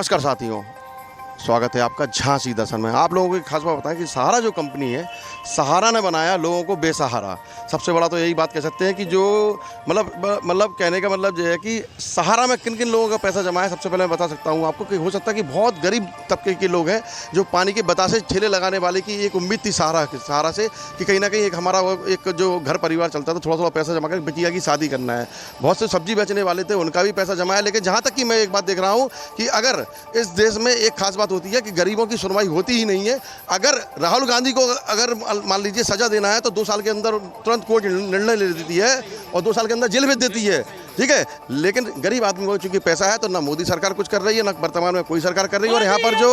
नमस्कार साथियों, स्वागत है आपका झांसी दर्शन में। आप लोगों को एक खास बात बताएं कि सहारा जो कंपनी है, सहारा ने बनाया लोगों को बेसहारा। सबसे बड़ा तो यही बात कह सकते हैं कि जो मतलब कहने का मतलब ये है कि सहारा में किन किन लोगों का पैसा जमा है। सबसे पहले मैं बता सकता हूँ आपको कि हो सकता है कि बहुत गरीब तबके के लोग हैं जो पानी के बतासे ठेले लगाने वाले की एक उम्मीद थी सहारा से कि कहीं ना कहीं एक हमारा एक जो घर परिवार चलता था, थोड़ा थोड़ा पैसा जमा कर बिटिया की शादी करना है। बहुत से सब्जी बेचने वाले थे, उनका भी पैसा जमा है। लेकिन जहाँ तक कि मैं एक बात देख रहा हूँ कि अगर इस देश में एक खास बात होती है कि गरीबों की सुनवाई होती ही नहीं है। अगर राहुल गांधी को अगर मान लीजिए सजा देना है तो 2 साल के अंदर तुरंत कोर्ट निर्णय ले देती है और 2 साल के अंदर जेल भेज देती है, ठीक है। लेकिन गरीब आदमी को चूंकि पैसा है तो ना मोदी सरकार कुछ कर रही है, ना वर्तमान में कोई सरकार कर रही है। और यहाँ पर जो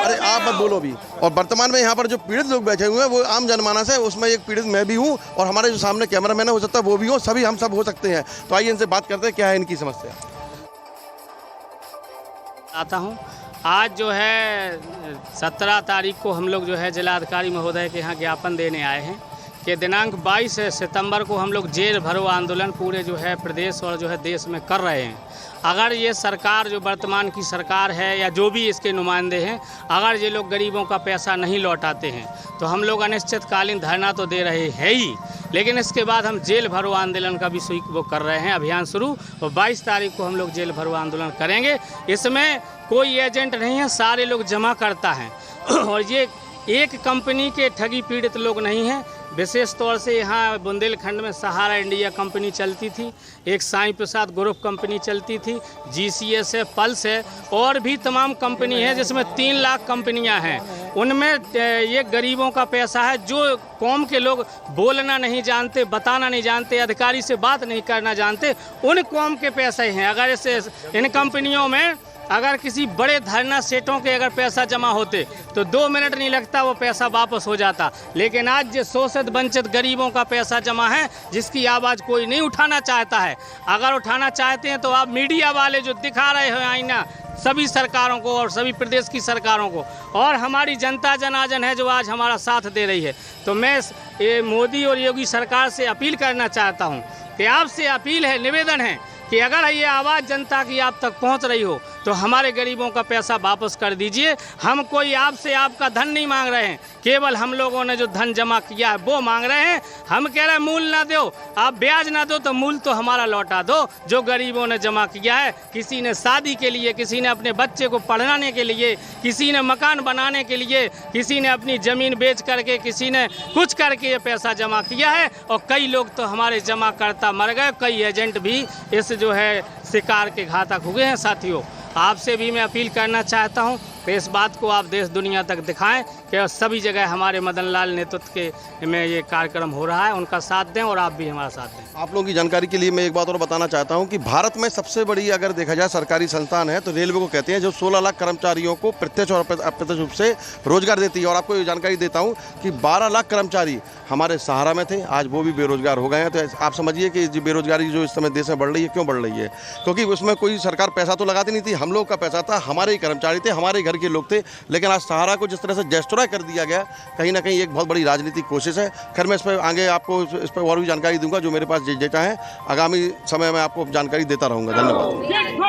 अरे आप मत बोलो भी, और वर्तमान में यहाँ पर जो पीड़ित लोग बैठे हुए हैं वो आम जनमानस है। उसमें एक पीड़ित मैं भी हूँ और हमारे जो सामने कैमरामैन है हो सकता है वो भी हो, सभी हम सब हो सकते हैं। तो आइए इनसे बात करते हैं क्या है इनकी समस्या। आता हूँ। आज जो है 17 तारीख को हम लोग जो है जिलाधिकारी महोदय के यहाँ ज्ञापन देने आए हैं कि दिनांक 22 सितंबर को हम लोग जेल भरो आंदोलन पूरे जो है प्रदेश और जो है देश में कर रहे हैं। अगर ये सरकार जो वर्तमान की सरकार है या जो भी इसके नुमाइंदे हैं, अगर ये लोग गरीबों का पैसा नहीं लौटाते हैं तो हम लोग अनिश्चितकालीन धरना तो दे रहे हैं ही, लेकिन इसके बाद हम जेल भरो आंदोलन का भी वो कर रहे हैं, अभियान शुरू। और 22 तारीख को हम लोग जेल भरो आंदोलन करेंगे। इसमें कोई एजेंट नहीं है, सारे लोग जमा करता है और ये एक कंपनी के ठगी पीड़ित लोग नहीं हैं। विशेष तौर से यहाँ बुंदेलखंड में सहारा इंडिया कंपनी चलती थी, एक साईं प्रसाद ग्रुप कंपनी चलती थी, GCS है, पल्स है और भी तमाम कंपनी है जिसमें 3 लाख कंपनियां हैं। उनमें ये गरीबों का पैसा है। जो कौम के लोग बोलना नहीं जानते, बताना नहीं जानते, अधिकारी से बात नहीं करना जानते, उन कौम के पैसे हैं। अगर इसे इन कंपनियों में अगर किसी बड़े धरना सेठों के अगर पैसा जमा होते तो 2 मिनट नहीं लगता, वो पैसा वापस हो जाता। लेकिन आज जो शोषित वंचित गरीबों का पैसा जमा है जिसकी आवाज़ कोई नहीं उठाना चाहता है। अगर उठाना चाहते हैं तो आप मीडिया वाले जो दिखा रहे हो आईना सभी सरकारों को और सभी प्रदेश की सरकारों को, और हमारी जनता जनार्दन है जो आज हमारा साथ दे रही है। तो मैं ये मोदी और योगी सरकार से अपील करना चाहता हूँ कि आपसे अपील है, निवेदन है कि अगर ये आवाज़ जनता की आप तक पहुंच रही हो तो हमारे गरीबों का पैसा वापस कर दीजिए। हम कोई आपसे आपका धन नहीं मांग रहे हैं, केवल हम लोगों ने जो धन जमा किया है वो मांग रहे हैं। हम कह रहे हैं मूल ना दो, आप ब्याज ना दो तो मूल तो हमारा लौटा दो जो गरीबों ने जमा किया है। किसी ने शादी के लिए, किसी ने अपने बच्चे को पढ़ाने के लिए, किसी ने मकान बनाने के लिए, किसी ने अपनी ज़मीन बेच करके, किसी ने कुछ करके ये पैसा जमा किया है। और कई लोग तो हमारे जमा करता मर गए, कई एजेंट भी इस जो है शिकार के घातक हुए हैं। साथियों, आपसे भी मैं अपील करना चाहता हूं कि इस बात को आप देश दुनिया तक दिखाएं कि सभी जगह हमारे मदन लाल नेतृत्व के में ये कार्यक्रम हो रहा है, उनका साथ दें और आप भी हमारा साथ दें। आप लोगों की जानकारी के लिए मैं एक बात और बताना चाहता हूं कि भारत में सबसे बड़ी अगर देखा जाए सरकारी संस्थान है तो रेलवे को कहते हैं, जो 16 लाख कर्मचारियों को प्रत्यक्ष और अप्रत्यक्ष रूप से रोजगार देती है। और आपको ये जानकारी देता हूं कि 12 लाख कर्मचारी हमारे सहारा में थे, आज वो भी बेरोजगार हो गए हैं। तो आप समझिए कि बेरोजगारी जो इस समय देश में बढ़ रही है, क्यों बढ़ रही है? क्योंकि उसमें कोई सरकार पैसा तो लगाती नहीं थी, हम लोग का पैसा था, हमारे ही कर्मचारी थे, हमारे घर के लोग थे। लेकिन आज सहारा को जिस तरह से डिस्ट्रॉय कर दिया गया, कहीं ना कहीं एक बहुत बड़ी राजनीतिक कोशिश है। खैर मैं इस पर आगे आपको इस पर और भी जानकारी दूंगा जो मेरे पास डेटा है। आगामी समय में आपको जानकारी देता रहूँगा। धन्यवाद।